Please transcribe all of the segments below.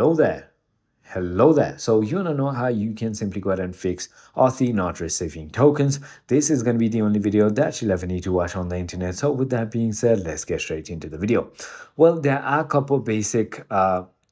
Hello there. Hello there. So you want to know how you can simply go ahead and fix Authy not receiving tokens. This is going to be the only video that you'll ever need to watch on the internet. So with that being said, let's get straight into the video. Well, there are a couple basic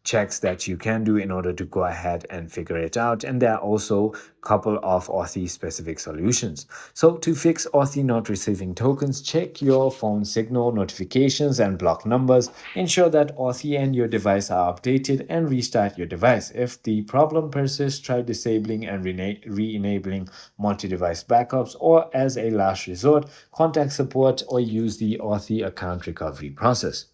checks that you can do in order to go ahead and figure it out. And there are also a couple of Authy specific solutions. So to fix Authy not receiving tokens, check your phone signal, notifications, and block numbers. Ensure that Authy and your device are updated and restart your device. If the problem persists, try disabling and re-enabling multi-device backups, or as a last resort, contact support or use the Authy account recovery process.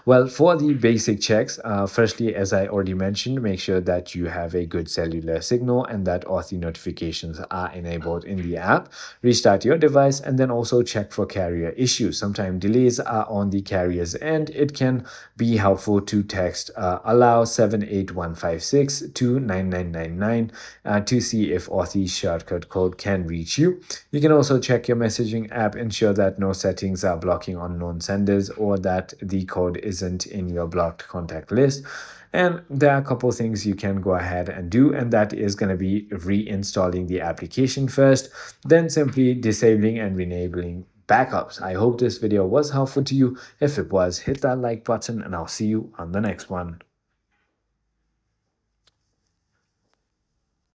Well, for the basic checks, firstly, as I already mentioned, make sure that you have a good cellular signal and that Authy notifications are enabled in the app. Restart your device and then also check for carrier issues. Sometimes delays are on the carrier's end. It can be helpful to text allow 78156 to 9999 to see if Authy's shortcut code can reach you. You can also check your messaging app, ensure that no settings are blocking unknown senders or that the code isn't in your blocked contact list. And there are a couple things you can go ahead and do, and that is going to be reinstalling the application first, then simply disabling and enabling backups. I hope this video was helpful to you. If it was, hit that like button and I'll see you on the next one.